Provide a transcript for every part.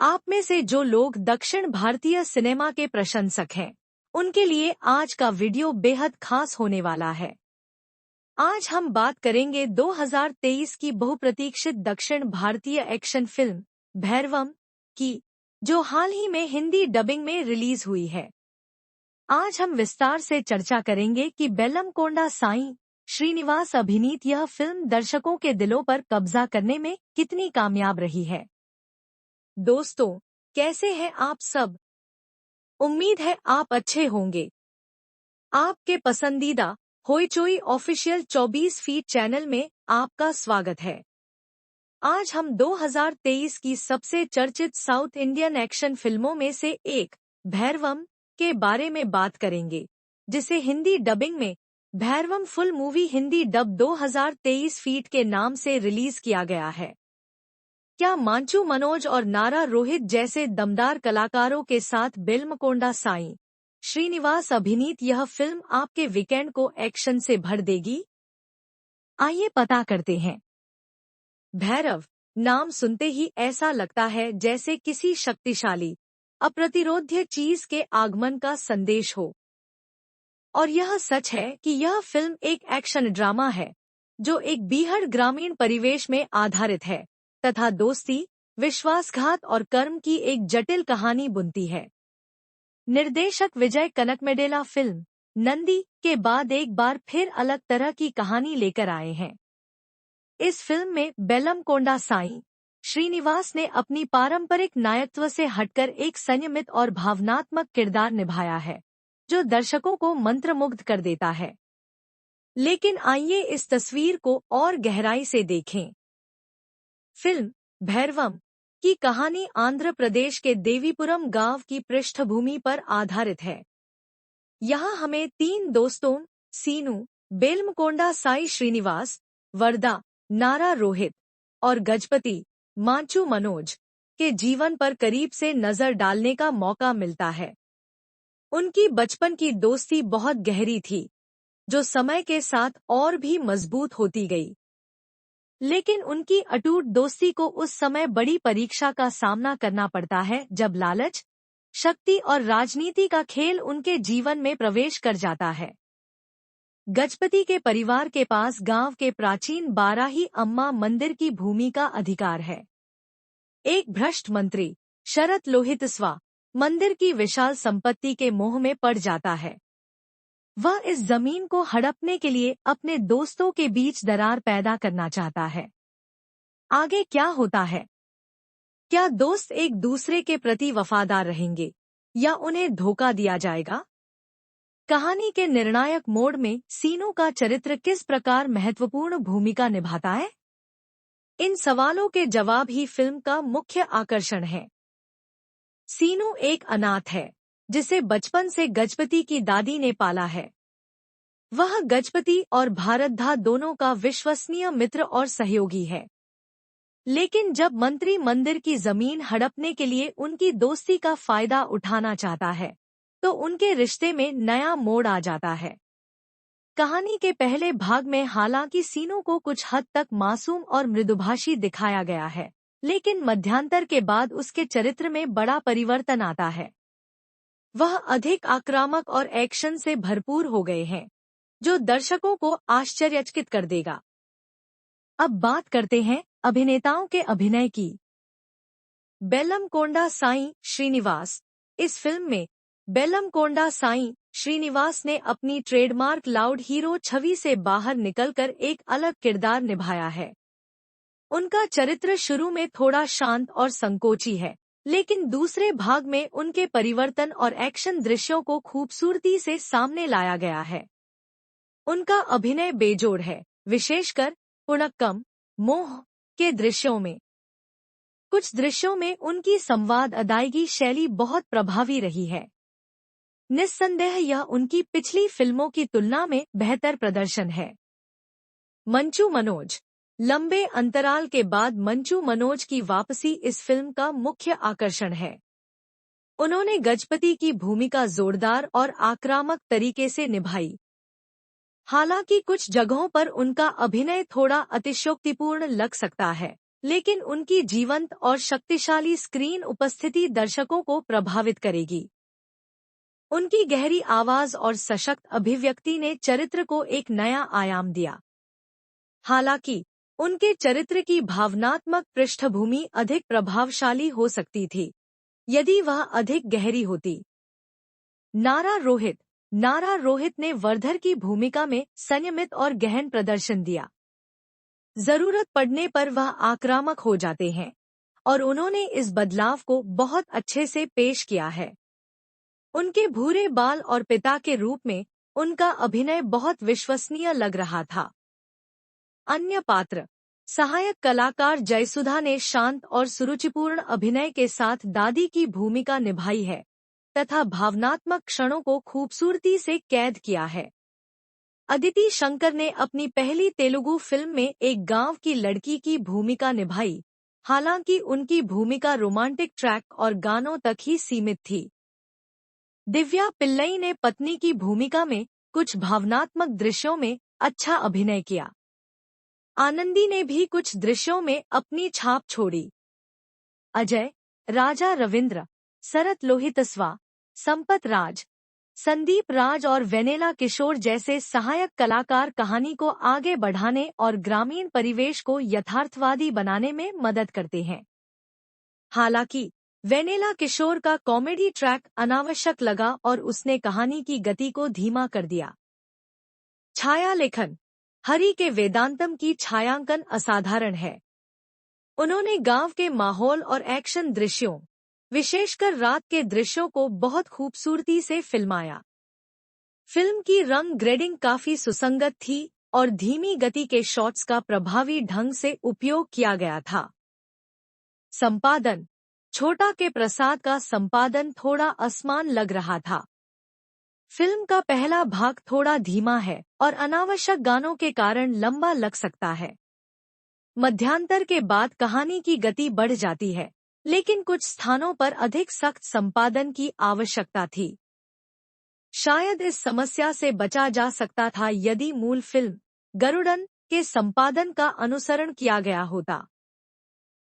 आप में से जो लोग दक्षिण भारतीय सिनेमा के प्रशंसक हैं, उनके लिए आज का वीडियो बेहद खास होने वाला है। आज हम बात करेंगे 2023 की बहुप्रतीक्षित दक्षिण भारतीय एक्शन फिल्म भैरवम की, जो हाल ही में हिंदी डबिंग में रिलीज हुई है। आज हम विस्तार से चर्चा करेंगे कि बेल्लमकोंडा साईं श्रीनिवास अभिनीत यह फिल्म दर्शकों के दिलों पर कब्जा करने में कितनी कामयाब रही है। दोस्तों, कैसे हैं आप सब? उम्मीद है आप अच्छे होंगे। आपके पसंदीदा होइचोई ऑफिशियल 24 फीट चैनल में आपका स्वागत है। आज हम 2023 की सबसे चर्चित साउथ इंडियन एक्शन फिल्मों में से एक भैरवम के बारे में बात करेंगे, जिसे हिंदी डबिंग में Bhairavam full movie Hindi dub 2023 feat के नाम से रिलीज किया गया है। क्या मंचू मनोज और नारा रोहित जैसे दमदार कलाकारों के साथ बेल्लमकोंडा साईं श्रीनिवास अभिनीत यह फिल्म आपके वीकेंड को एक्शन से भर देगी? आइए पता करते हैं। भैरव नाम सुनते ही ऐसा लगता है जैसे किसी शक्तिशाली अप्रतिरोध्य चीज के आगमन का संदेश हो। और यह सच है कि यह फिल्म एक एक्शन ड्रामा है, जो एक बीहड़ ग्रामीण परिवेश में आधारित है तथा दोस्ती, विश्वासघात और कर्म की एक जटिल कहानी बुनती है। निर्देशक विजय कनकमेडेला फिल्म नंदी के बाद एक बार फिर अलग तरह की कहानी लेकर आए हैं। इस फिल्म में बेल्लमकोंडा साईं श्रीनिवास ने अपनी पारंपरिक नायकत्व से हटकर एक संयमित और भावनात्मक किरदार निभाया है, जो दर्शकों को मंत्रमुग्ध कर देता है। लेकिन आइए इस तस्वीर को और गहराई से देखें। फिल्म भैरवम की कहानी आंध्र प्रदेश के देवीपुरम गांव की पृष्ठभूमि पर आधारित है। यहाँ हमें तीन दोस्तों सीनू, बेल्लमकोंडा साई श्रीनिवास, वरदा, नारा रोहित और गजपति मंचू मनोज के जीवन पर करीब से नजर डालने का मौका मिलता है। उनकी बचपन की दोस्ती बहुत गहरी थी, जो समय के साथ और भी मजबूत होती गई। लेकिन उनकी अटूट दोस्ती को उस समय बड़ी परीक्षा का सामना करना पड़ता है जब लालच, शक्ति और राजनीति का खेल उनके जीवन में प्रवेश कर जाता है। गजपति के परिवार के पास गांव के प्राचीन बाराही अम्मा मंदिर की भूमि का अधिकार है। एक भ्रष्ट मंत्री शरत लोहितस्वा मंदिर की विशाल संपत्ति के मोह में पड़ जाता है। वह इस जमीन को हड़पने के लिए अपने दोस्तों के बीच दरार पैदा करना चाहता है। आगे क्या होता है? क्या दोस्त एक दूसरे के प्रति वफादार रहेंगे या उन्हें धोखा दिया जाएगा? कहानी के निर्णायक मोड़ में सीनू का चरित्र किस प्रकार महत्वपूर्ण भूमिका निभाता है? इन सवालों के जवाब ही फिल्म का मुख्य आकर्षण है। सीनू एक अनाथ है, जिसे बचपन से गजपति की दादी ने पाला है। वह गजपति और भारद्धा दोनों का विश्वसनीय मित्र और सहयोगी है। लेकिन जब मंत्री मंदिर की जमीन हड़पने के लिए उनकी दोस्ती का फायदा उठाना चाहता है, तो उनके रिश्ते में नया मोड़ आ जाता है। कहानी के पहले भाग में हालांकि सीनू को कुछ हद तक मासूम और मृदुभाषी दिखाया गया है, लेकिन मध्यांतर के बाद उसके चरित्र में बड़ा परिवर्तन आता है। वह अधिक आक्रामक और एक्शन से भरपूर हो गए हैं, जो दर्शकों को आश्चर्यचकित कर देगा। अब बात करते हैं अभिनेताओं के अभिनय की। बेल्लमकोंडा साईं श्रीनिवास। इस फिल्म में बेल्लमकोंडा साईं श्रीनिवास ने अपनी ट्रेडमार्क लाउड हीरो छवि से बाहर निकलकर एक अलग किरदार निभाया है। उनका चरित्र शुरू में थोड़ा शांत और संकोची है, लेकिन दूसरे भाग में उनके परिवर्तन और एक्शन दृश्यों को खूबसूरती से सामने लाया गया है। उनका अभिनय बेजोड़ है, विशेषकर पुणक्कम मोह के दृश्यों में। कुछ दृश्यों में उनकी संवाद अदायगी शैली बहुत प्रभावी रही है। निस्संदेह यह उनकी पिछली फिल्मों की तुलना में बेहतर प्रदर्शन है। मंचू मनोज। लंबे अंतराल के बाद मंचू मनोज की वापसी इस फिल्म का मुख्य आकर्षण है। उन्होंने गजपति की भूमिका जोरदार और आक्रामक तरीके से निभाई। हालांकि कुछ जगहों पर उनका अभिनय थोड़ा अतिशयोक्तिपूर्ण लग सकता है, लेकिन उनकी जीवंत और शक्तिशाली स्क्रीन उपस्थिति दर्शकों को प्रभावित करेगी। उनकी गहरी आवाज और सशक्त अभिव्यक्ति ने चरित्र को एक नया आयाम दिया। हालांकि उनके चरित्र की भावनात्मक पृष्ठभूमि अधिक प्रभावशाली हो सकती थी यदि वह अधिक गहरी होती। नारा रोहित ने वर्धर की भूमिका में संयमित और गहन प्रदर्शन दिया। जरूरत पड़ने पर वह आक्रामक हो जाते हैं और उन्होंने इस बदलाव को बहुत अच्छे से पेश किया है। उनके भूरे बाल और पिता के रूप में उनका अभिनय बहुत विश्वसनीय लग रहा था। अन्य पात्र सहायक कलाकार जयसुधा ने शांत और सुरुचिपूर्ण अभिनय के साथ दादी की भूमिका निभाई है तथा भावनात्मक क्षणों को खूबसूरती से कैद किया है। अदिति शंकर ने अपनी पहली तेलुगु फिल्म में एक गांव की लड़की की भूमिका निभाई, हालांकि उनकी भूमिका रोमांटिक ट्रैक और गानों तक ही सीमित थी। दिव्या पिल्लई ने पत्नी की भूमिका में कुछ भावनात्मक दृश्यों में अच्छा अभिनय किया। आनंदी ने भी कुछ दृश्यों में अपनी छाप छोड़ी। अजय, राजा रविंद्र, शरत लोहितस्वा, संपत राज, संदीप राज और वेनेला किशोर जैसे सहायक कलाकार कहानी को आगे बढ़ाने और ग्रामीण परिवेश को यथार्थवादी बनाने में मदद करते हैं। हालांकि वेनेला किशोर का कॉमेडी ट्रैक अनावश्यक लगा और उसने कहानी की गति को धीमा कर दिया। छायालेखन हरि के वेदांतम की छायांकन असाधारण है। उन्होंने गांव के माहौल और एक्शन दृश्यों, विशेषकर रात के दृश्यों को बहुत खूबसूरती से फिल्माया। फिल्म की रंग ग्रेडिंग काफी सुसंगत थी और धीमी गति के शॉट्स का प्रभावी ढंग से उपयोग किया गया था। संपादन छोटा के प्रसाद का संपादन थोड़ा असमान लग रहा था। फिल्म का पहला भाग थोड़ा धीमा है और अनावश्यक गानों के कारण लंबा लग सकता है। मध्यांतर के बाद कहानी की गति बढ़ जाती है, लेकिन कुछ स्थानों पर अधिक सख्त संपादन की आवश्यकता थी। शायद इस समस्या से बचा जा सकता था यदि मूल फिल्म गरुड़न के संपादन का अनुसरण किया गया होता।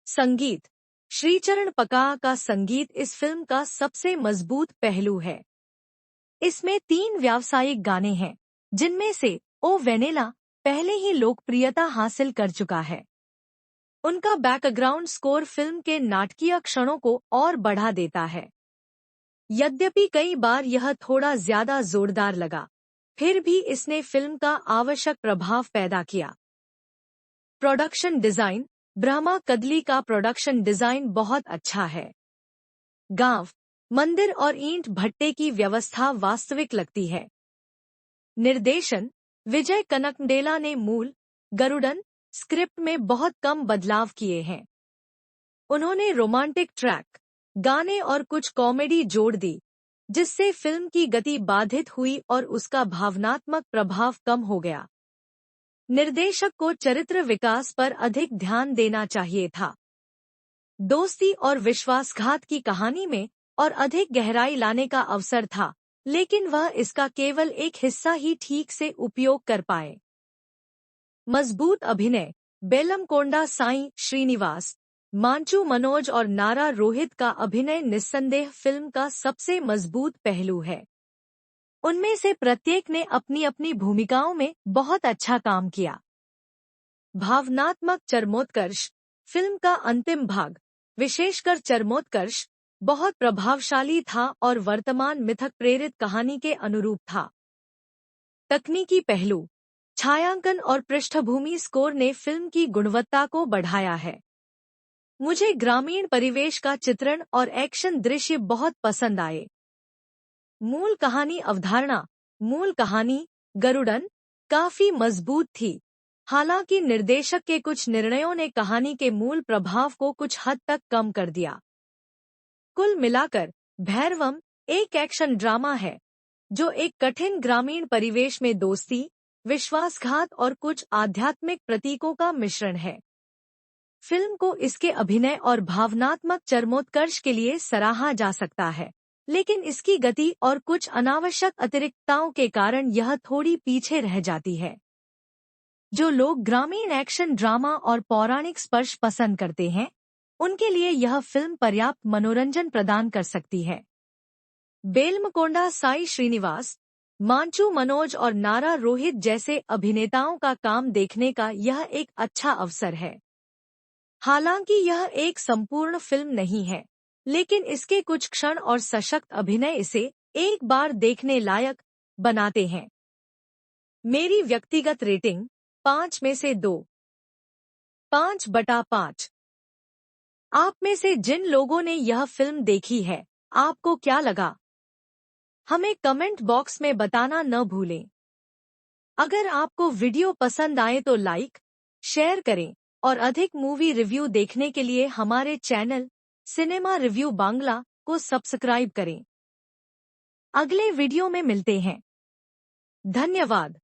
संगीत श्रीचरण पकाह का संगीत इस फिल्म का सबसे मजबूत पहलू है। इसमें 3 व्यावसायिक गाने हैं, जिनमें से ओ वेनेला पहले ही लोकप्रियता हासिल कर चुका है। उनका बैकग्राउंड स्कोर फिल्म के नाटकीय क्षणों को और बढ़ा देता है। यद्यपि कई बार यह थोड़ा ज्यादा जोरदार लगा, फिर भी इसने फिल्म का आवश्यक प्रभाव पैदा किया। प्रोडक्शन डिजाइन ब्रह्मा कदली का प्रोडक्शन डिजाइन बहुत अच्छा है। गांव, मंदिर और ईंट भट्टे की व्यवस्था वास्तविक लगती है। निर्देशन विजय कनकडेला ने मूल गरुड़न स्क्रिप्ट में बहुत कम बदलाव किए हैं। उन्होंने रोमांटिक ट्रैक, गाने और कुछ कॉमेडी जोड़ दी, जिससे फिल्म की गति बाधित हुई और उसका भावनात्मक प्रभाव कम हो गया। निर्देशक को चरित्र विकास पर अधिक ध्यान देना चाहिए था। दोस्ती और विश्वासघात की कहानी में और अधिक गहराई लाने का अवसर था, लेकिन वह इसका केवल एक हिस्सा ही ठीक से उपयोग कर पाए। मजबूत अभिनय बेलमकोंडा साईं श्रीनिवास, मांचू मनोज और नारा रोहित का अभिनय निस्संदेह फिल्म का सबसे मजबूत पहलू है। उनमें से प्रत्येक ने अपनी अपनी भूमिकाओं में बहुत अच्छा काम किया। भावनात्मक चरमोत्कर्ष फिल्म का अंतिम भाग, विशेषकर चरमोत्कर्ष, बहुत प्रभावशाली था और वर्तमान मिथक प्रेरित कहानी के अनुरूप था। तकनीकी पहलू छायांकन और पृष्ठभूमि स्कोर ने फिल्म की गुणवत्ता को बढ़ाया है। मुझे ग्रामीण परिवेश का चित्रण और एक्शन दृश्य बहुत पसंद आए। मूल कहानी अवधारणा मूल कहानी गरुड़न काफी मजबूत थी, हालांकि निर्देशक के कुछ निर्णयों ने कहानी के मूल प्रभाव को कुछ हद तक कम कर दिया। कुल मिलाकर भैरवम एक एक्शन ड्रामा है जो एक कठिन ग्रामीण परिवेश में दोस्ती, विश्वासघात और कुछ आध्यात्मिक प्रतीकों का मिश्रण है। फिल्म को इसके अभिनय और भावनात्मक चरमोत्कर्ष के लिए सराहा जा सकता है, लेकिन इसकी गति और कुछ अनावश्यक अतिरिक्तताओं के कारण यह थोड़ी पीछे रह जाती है। जो लोग ग्रामीण एक्शन ड्रामा और पौराणिक स्पर्श पसंद करते हैं, उनके लिए यह फिल्म पर्याप्त मनोरंजन प्रदान कर सकती है। बेलमकोंडा साई श्रीनिवास, मांचू मनोज और नारा रोहित जैसे अभिनेताओं का काम देखने का यह एक अच्छा अवसर है। हालांकि यह एक संपूर्ण फिल्म नहीं है, लेकिन इसके कुछ क्षण और सशक्त अभिनय इसे एक बार देखने लायक बनाते हैं। मेरी व्यक्तिगत रेटिंग 5 में से 2, 5/5। आप में से जिन लोगों ने यह फिल्म देखी है, आपको क्या लगा? हमें कमेंट बॉक्स में बताना न भूलें। अगर आपको वीडियो पसंद आए तो लाइक, शेयर करें और अधिक मूवी रिव्यू देखने के लिए हमारे चैनल सिनेमा रिव्यू बांग्ला को सब्सक्राइब करें। अगले वीडियो में मिलते हैं। धन्यवाद।